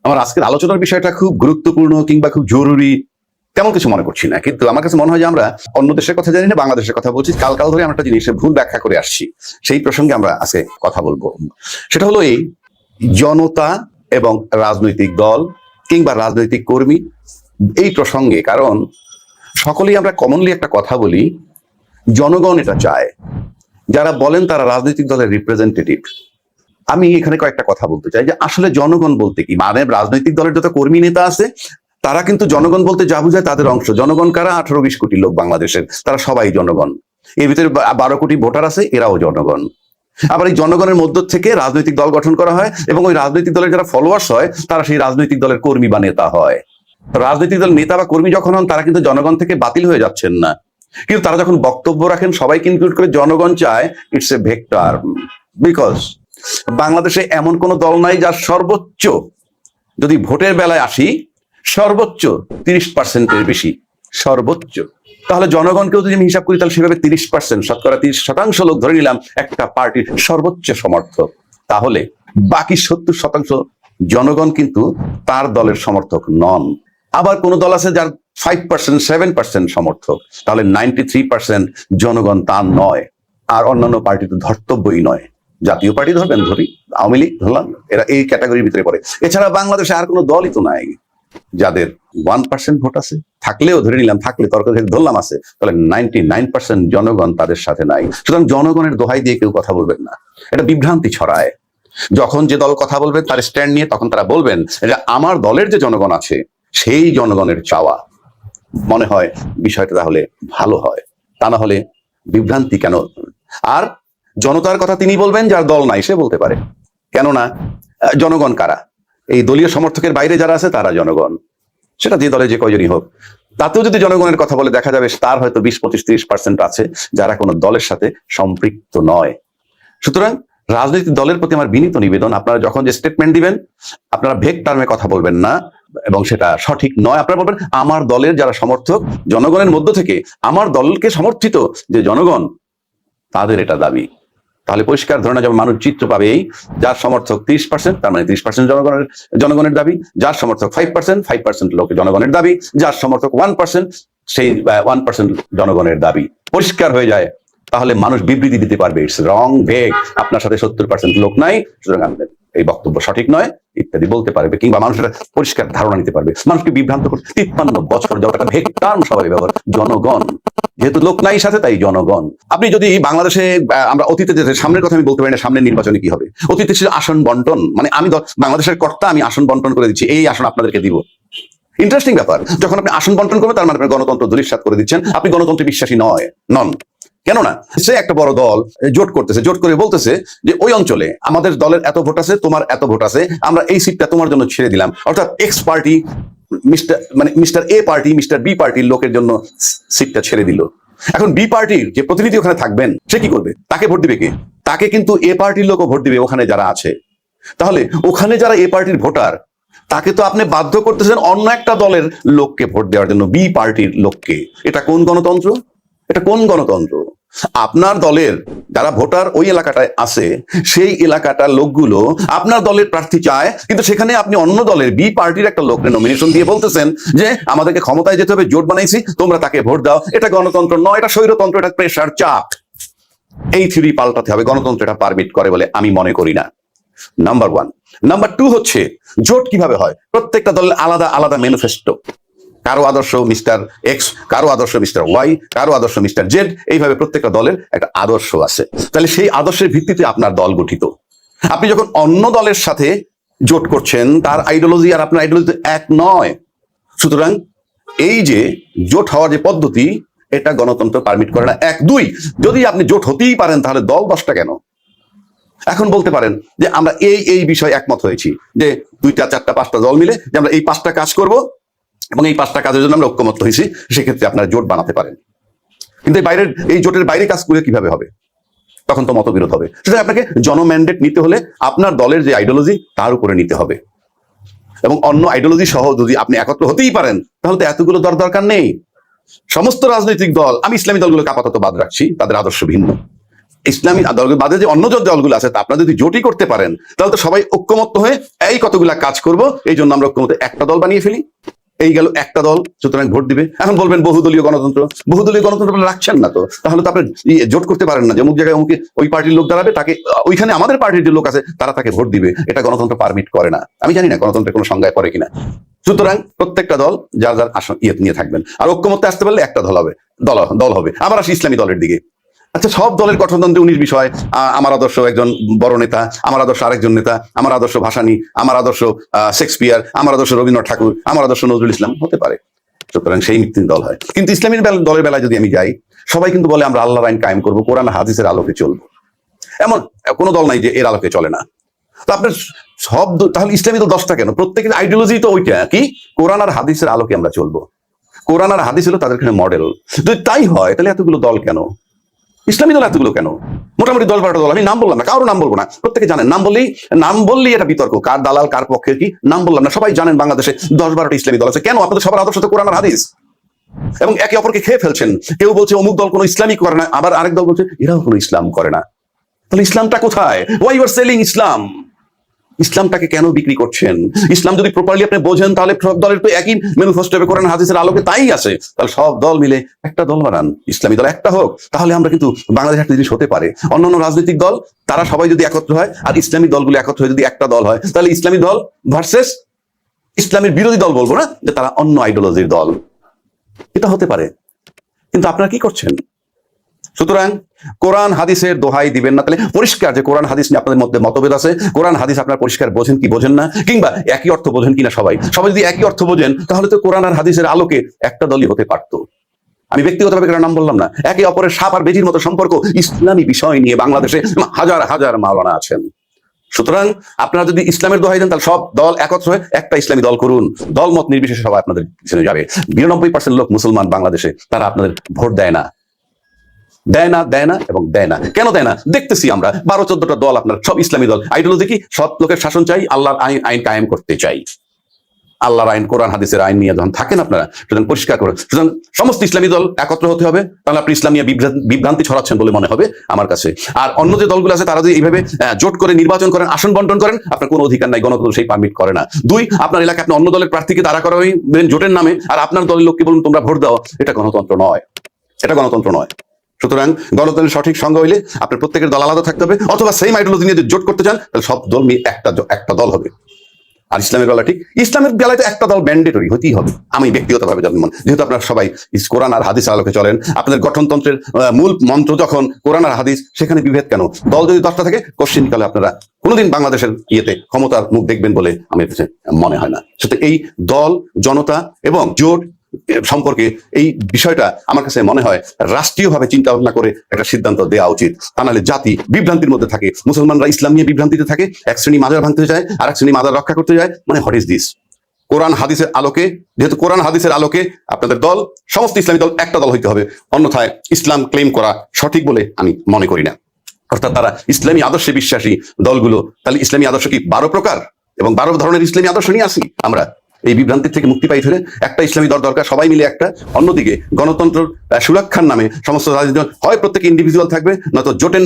আমার আজকের আলোচনার বিষয়টা খুব গুরুত্বপূর্ণ কিংবা খুব জরুরি তেমন কিছু মনে করছি না, কিন্তু আমার কাছে মনে হয় যে আমরা অন্য দেশের কথা জানি না, বাংলাদেশের কথা বলছি। কাল ধরে আমরা একটা জিনিসের ভুল ব্যাখ্যা করে আসছি, সেই প্রসঙ্গে আমরা আজকে কথা বলবো। সেটা হলো এই জনতা এবং রাজনৈতিক দল কিংবা রাজনৈতিক কর্মী এই প্রসঙ্গে। কারণ সকলেই আমরা কমনলি একটা কথা বলি, জনগণ এটা চায়। যারা বলেন তারা রাজনৈতিক দলের রিপ্রেজেন্টেটিভ। আমি এখানে কয়েকটা কথা বলতে চাই যে আসলে জনগণ বলতে কি, মানে রাজনৈতিক দলের যত কর্মী নেতা আছে তারা কিন্তু জনগণ বলতে যা বুঝায় তাদের অংশ। জনগণ কারা? 18-20 কোটি লোক বাংলাদেশের, তারা সবাই জনগণ। এর ভিতরে 12 কোটি ভোটার আছে, এরাও জনগণ। আবার এই জনগণের মধ্য থেকে রাজনৈতিক দল গঠন করা হয় এবং ওই রাজনৈতিক দলের যারা ফলোয়ার্স হয় তারা সেই রাজনৈতিক দলের কর্মী বা নেতা হয়। রাজনৈতিক দল নেতা বা কর্মী যখন হন তারা কিন্তু জনগণ থেকে বাতিল হয়ে যাচ্ছেন না, কিন্তু তারা যখন বক্তব্য রাখেন সবাইকে ইনক্লুড করে জনগণ চায়, ইটস এ ভেক্টর। বিকজ বাংলাদেশে এমন কোন দল নাই যার সর্বোচ্চ, যদি ভোটের বেলায় আসি, সর্বোচ্চ 30%-এর বেশি, সর্বোচ্চ। তাহলে জনগণকেও যদি আমি হিসাব করি তাহলে সেভাবে 30%, শতকরা 30% লোক ধরে নিলাম একটা পার্টির সর্বোচ্চ সমর্থক। তাহলে বাকি 70% জনগণ কিন্তু তার দলের সমর্থক নন। আবার কোন দল আছে যার 5%, 7% সমর্থক, তাহলে 93% জনগণ তার নয়। আর অন্যান্য পার্টি তো ধর্তব্যই নয়। জাতীয় পার্টি ধরবেন, ধরি আওয়ামী লীগ ধরলাম, এরা এই ক্যাটাগরির ভিতরে পড়ে। এছাড়া বাংলাদেশে আর কোনো দলই তো নাই যাদের 1% ভোট আছে, থাকলেও ধরে নিলাম, থাকলে তর্ক ধরলাম আছে, তাহলে 99% জনগণ তাদের সাথে নাই। সুতরাং জনগণের দোহাই দিয়ে কেউ কথা বলবেন না, এটা বিভ্রান্তি ছড়ায়। যখন যে দল কথা বলবে তার স্ট্যান্ড নিয়ে তখন তারা বলবেন যে আমার দলের যে জনগণ আছে সেই জনগণের চাওয়া। মনে হয় বিষয়টা তাহলে ভালো হয়, তা না হলে বিভ্রান্তি কেন? আর জনতার কথা তিনি বলবেন যার দল নাই, সে বলতে পারে। কেননা জনগণ কারা? এই দলীয় সমর্থকের বাইরে যারা আছে তারা জনগণ, সেটা যে দলে যে কয়জনই হোক। তাতেও যদি জনগণের কথা বলে দেখা যাবে তার হয়তো 20, 25, 30% আছে যারা কোনো দলের সাথে সম্পৃক্ত নয়। সুতরাং রাজনৈতিক দলের প্রতি আমার বিনীত নিবেদন, আপনারা যখন যে স্টেটমেন্ট দিবেন আপনারা ভেগ টার্মে কথা বলবেন না, এবং সেটা সঠিক নয়। আপনারা বলবেন আমার দলের যারা সমর্থক, জনগণের মধ্য থেকে আমার দলকে সমর্থিত যে জনগণ, তাদের এটা দাবি। তাহলে পরিষ্কার ধরে নেওয়া যাবে, মানুষ চিত্র পাবে এই, যার সমর্থক 30%, তার মানে 30% জনগণের দাবি, যার সমর্থক 5% লোক জনগণের দাবি, যার সমর্থক 1%, সেই 1% জনগণের দাবি। পরিষ্কার হয়ে যায়, তাহলে মানুষ বিবৃতি দিতে পারবে ইটস রং ভেগ, আপনার সাথে 70% লোক নাই, সুতরাং এই বক্তব্য সঠিক নয় ইত্যাদি বলতে পারবে, কিংবা মানুষের পরিষ্কার ধারণা নিতে পারবে। মানুষকে বিভ্রান্ত করতে 53 বছর যাওয়ার একটা ভেগ টার্ম সবাই ব্যবহার, জনগণ। যেহেতু লোক নাই সাথে, তাই জনগণ। আপনি যদি বাংলাদেশে, আমরা অতীতে যে সামনের কথা আমি বলতে পারি না, সামনের নির্বাচনে কি হবে। অতীতে ছিল আসন বন্টন, মানে আমি বাংলাদেশের কর্তা, আমি আসন বন্টন করে দিচ্ছি, এই আসন আপনাদেরকে দিব। ইন্টারেস্টিং ব্যাপার, যখন আপনি আসন বন্টন করবেন তার মানে আপনি গণতন্ত্র ধূলিসাৎ করে দিচ্ছেন, আপনি গণতন্ত্রে বিশ্বাসী নন। কেননা সে একটা বড় দল জোট করতেছে, জোট করে বলতেছে যে ওই অঞ্চলে আমাদের দলের এত ভোট আছে, তোমার এত ভোট আছে, আমরা এই সিটটা তোমার জন্য ছেড়ে দিলাম। অর্থাৎ x party mister A party mister B পার্টির লোকের জন্য সিটটা ছেড়ে দিল। এখন বি পার্টির যে প্রতিনিধি ওখানে থাকবেন সে কি করবে? তাকে ভোট দিবে কে? তাকে কিন্তু এ পার্টির লোকও ভোট দিবে ওখানে যারা আছে। তাহলে ওখানে যারা এ পার্টির ভোটার, তাকে তো আপনি বাধ্য করতেছেন অন্য একটা দলের লোককে ভোট দেওয়ার জন্য, বি পার্টির লোককে। এটা কোন গণতন্ত্র? এটা কোন গণতন্ত্র? আপনার দলের যারা ভোটার ওই এলাকাটায় আছে, সেই এলাকাটার লোকগুলো আপনার দলের প্রার্থী চায়, কিন্তু সেখানে আপনি অন্য দলের বি পার্টির একটা লোককে নমিনেশন দিয়ে বলতেছেন যে আমাদেরকে ক্ষমতায় যেতে হবে, জোট বানাইছি, তোমরা তাকে ভোট দাও। এটা গণতন্ত্র নয়, এটা স্বৈরতন্ত্র, এটা প্রেসার, চাপ। এই থিওরি পাল্টাতে হবে, গণতন্ত্র এটা পারমিট করে বলে আমি মনে করি না। নাম্বার 1। নাম্বার 2 হচ্ছে জোট কিভাবে হয়। প্রত্যেকটা দলের আলাদা আলাদা ম্যানিফেস্টো, কারো আদর্শ মিস্টার এক্স, কারো আদর্শ মিস্টার ওয়াই, কারো আদর্শ মিস্টার জেড, এইভাবে প্রত্যেকটা দলের একটা আদর্শ আছে। তাহলে সেই আদর্শের ভিত্তিতে আপনার দল গঠিত। আপনি যখন অন্য দলের সাথে জোট করছেন, তার আইডিওলজি আর আপনার আইডিওলজি এক নয়। সুতরাং এই যে জোট হওয়ার যে পদ্ধতি, এটা গণতন্ত্র পারমিট করে না। 1, 2, যদি আপনি জোট হতেই পারেন তাহলে দল 10টা কেন? এখন বলতে পারেন যে আমরা এই বিষয়ে একমত হয়েছি, যে 2টা 4টা 5টা দল মিলে যে আমরা এই 5টা কাজ করব, এবং এই 5টা কাজের জন্য আমরা ঐক্যমত্য হয়েছি, সেক্ষেত্রে আপনারা জোট বানাতে পারেন। কিন্তু এই জোটের বাইরে কাজ করে কিভাবে হবে? তখন তো মতবিরোধ হবে। সুতরাং আপনাকে জনম্যান্ডেট নিতে হলে আপনার দলের যে আইডিওলজি তার উপরে নিতে হবে, এবং অন্য আইডিওলজি সহ যদি আপনি একত্র হতেই পারেন তাহলে তো এতগুলো দরকার নেই। সমস্ত রাজনৈতিক দল, আমি ইসলামী দলগুলোকে আপাতত বাদ রাখছি, তাদের আদর্শ ভিন্ন, ইসলামী দলগুলো বাদে যে অন্য দলগুলো আছে তা আপনারা যদি জোটই করতে পারেন তাহলে তো সবাই ঐক্যমত্য হয়ে এই কতগুলা কাজ করব, এই জন্য আমরা ঐক্যমত্য একটা দল বানিয়ে ফেলি। এই গেল একটা দল, সুতরাং ভোট দিবে। এখন বলবেন বহুদলীয় গণতন্ত্র, বহুদলীয় গণতন্ত্র আপনারা রাখছেন না তো, তাহলে তো আপনি জোট করতে পারেন না যে অমুক জায়গায় অমুকে ওই পার্টির লোক দাঁড়াবে, তাকে ওইখানে আমাদের পার্টির যে লোক আছে তারা তাকে ভোট দিবে। এটা গণতন্ত্র পারমিট করে না। আমি জানি না গণতন্ত্রের কোনো সংজ্ঞায় পড়ে কিনা। সুতরাং প্রত্যেকটা দল যার যার আসন নিয়ে থাকবেন, আর ঐক্যমত্যে আসতে পারলে একটা দল হবে, দল হবে। আবার আসি ইসলামী দলের দিকে। আচ্ছা, সব দলের গঠনতন্ত্রে 19 বিষয়, আমার আদর্শ একজন বড় নেতা, আমার আদর্শ আরেকজন নেতা, আমার আদর্শ ভাসানী, আমার আদর্শ শেক্সপিয়ার, আমার আদর্শ রবীন্দ্রনাথ ঠাকুর, আমার আদর্শ নজরুল ইসলাম হতে পারে। সুতরাং সেই ভিত্তিক দল হয়। কিন্তু ইসলামী দলের বেলায় যদি আমি যাই, সবাই কিন্তু বলে আমরা আল্লাহর আইন কায়েম করবো, কোরআন হাদিসের আলোকে চলবো। এমন কোনো দল নাই যে এর আলোকে চলে না। তো আপনার সব তাহলে ইসলামী দল 10টা কেন? প্রত্যেকের আইডিওলজি তো ওইটা কি, কোরআন আর হাদিসের আলোকে আমরা চলবো। কোরআন আর হাদিস হলো তাদের কাছে মডেল। যদি তাই হয় তাহলে এতগুলো দল কেন? ইসলামী দল এতগুলো কেন? মোটামুটি 10-12টা দল, আমি নাম বললাম না, কারো নাম বলবো না, প্রত্যেকে জানেন। নাম বললেই এটা বিতর্ক, কার দালাল কার পক্ষে কি, নাম বললাম না, সবাই জানেন বাংলাদেশে 10-12টা ইসলামী দল আছে। কেন? আপনাদের সবার আদর্শ তো কোরআন আর হাদিস, এবং একে অপরকে খেয়ে ফেলছেন। কেউ বলছে অমুক দল কোনো ইসলামই করে না, আবার আরেক দল বলছে এরাও কোনো ইসলাম করে না। তাহলে ইসলামটা কোথায়? ওয়াই ইউ আর সেলিং ইসলাম? ইসলামটাকে কেন বিক্রি করছেন? ইসলাম যদি প্রপারলি আপনি বোঝেন তাহলে সব দলের তো একই ম্যানিফেস্টো হবে, কোরআন হাদিসের আলোকে তাই আছে। তাহলে সব দল মিলে একটা দল বানান, ইসলামী দল একটা হোক। তাহলে আমরা কিন্তু বাংলাদেশ একটা জিনিস হতে পারে, অন্যান্য রাজনৈতিক দল তারা সবাই যদি একত্র হয় আর ইসলামী দলগুলো একত্র হয়ে যদি একটা দল হয়, তাহলে ইসলামী দল ভার্সেস ইসলামের বিরোধী দল, বলবো না যে তারা অন্য আইডিওলজির দল, এটা হতে পারে। কিন্তু আপনারা কি করছেন? সুতরাং কোরআন হাদিসের দোহাই দিবেন না। তাহলে পরিষ্কার যে কোরআন হাদিস নিয়ে আপনাদের মধ্যে মতভেদ আছে, কোরআন হাদিস আপনারা পরিষ্কার বোঝেন কি বোঝেন না, কিংবা একই অর্থ বোঝেন কিনা। সবাই যদি একই অর্থ বোঝেন তাহলে তো কোরআন আর হাদিসের আলোকে একটা দলই হতে পারতো। আমি ব্যক্তিগতভাবে কারো নাম বললাম না। একে অপরের সাপ আর বেজির মতো সম্পর্ক ইসলামী বিষয় নিয়ে বাংলাদেশে হাজার হাজার মাওলানা আছেন। সুতরাং আপনারা যদি ইসলামের দোহাই দেন তাহলে সব দল একত্র হয়ে একটা ইসলামী দল করুন, দলমত নির্বিশেষে সবাই আপনাদের পিছনে যাবে। 92% লোক মুসলমান বাংলাদেশে, তারা আপনাদের ভোট দেয় না এবং দেয় না। কেন দেয় না? দেখতেছি আমরা 12-14টা দল, আপনার সব ইসলামী দল। আইডিওলজি কি? সৎ লোকের শাসন চাই, আল্লাহর আইন কায়েম করতে চাই। আল্লাহর আইন, কোরআন হাদিসের আইন নিয়ে যখন থাকেন আপনারা, সুতরাং পরিষ্কার করে, সুতরাং সমস্ত ইসলামী দল একত্র হতে হবে। তাহলে আপনি ইসলাম নিয়ে বিভ্রান্তি ছড়াচ্ছেন বলে মনে হবে আমার কাছে। আর অন্য যে দলগুলো আছে তারা যদি এইভাবে জোট করে নির্বাচন করেন, আসন বন্টন করেন, আপনার কোনো অধিকার নাই, গণতন্ত্র সেই পারমিট করে না। 2, আপনার এলাকায় আপনি অন্য দলের প্রার্থীকে দাঁড়া করাবেন জোটের নামে, আর আপনার দলের লোককে বলুন তোমরা ভোট দাও, এটা গণতন্ত্র নয়, এটা গণতন্ত্র নয়। সুতরাং গণতন্ত্রের সঠিক সংজ্ঞা হইলে আপনার প্রত্যেকের দল আলাদা থাকতে হবে, অথবা সেম আইডিওলজি নিয়ে জোট করতে চান তাহলে সব দল নিয়ে একটা দল হবে। আর ইসলামের বেলা ঠিক, ইসলামের বেলায় তো একটা দল ম্যান্ডেটরি হতেই হবে। আমি ব্যক্তিগতভাবে যেমন, যেহেতু আপনারা সবাই কোরআন আর হাদিস আলোকে চলেন, আপনাদের গঠনতন্ত্রের মূল মন্ত্র যখন কোরআন আর হাদিস, সেখানে বিভেদ কেন? দল যদি 10টা থাকে, কোশ্চিন কালে আপনারা কোনোদিন বাংলাদেশের ক্ষমতার মুখ দেখবেন বলে আমার কাছে মনে হয় না। সেটা এই দল, জনতা এবং জোট সম্পর্কে এই বিষয়টা আমার কাছে মনে হয় রাষ্ট্রীয়ভাবে চিন্তা ভাবনা করে একটা সিদ্ধান্ত দেওয়া উচিত। তা নাহলে জাতি বিভ্রান্তির মধ্যে থাকে, মুসলমানরা ইসলাম নিয়ে বিভ্রান্তিতে থাকে, এক শ্রেণী মাজার ভাঙতে যায় আর এক শ্রেণী মাজার রক্ষা করতে যায়। মানে হোয়াট ইজ দিস? কোরআন হাদিসের আলোকে, যেহেতু কোরআন হাদিসের আলোকে আপনাদের দল, সমস্ত ইসলামী দল একটা দল হইতে হবে, অন্যথায় ইসলাম ক্লেম করা সঠিক বলে আমি মনে করি না। অর্থাৎ তারা ইসলামী আদর্শে বিশ্বাসী দলগুলো, তাহলে ইসলামী আদর্শ কি 12 প্রকার এবং 12 ধরনের ইসলামী আদর্শ নিয়ে আসি আমরা। এই বিভ্রান্তির থেকে মুক্তি পাইতে হলে একটা ইসলামী দল দরকার, সবাই মিলে একটা। অন্যদিকে গণতন্ত্র সুরক্ষার নামে সমস্ত রাজনীতি হয় প্রত্যেকে ইন্ডিভিজুয়াল থাকবে, নয়তো জোটের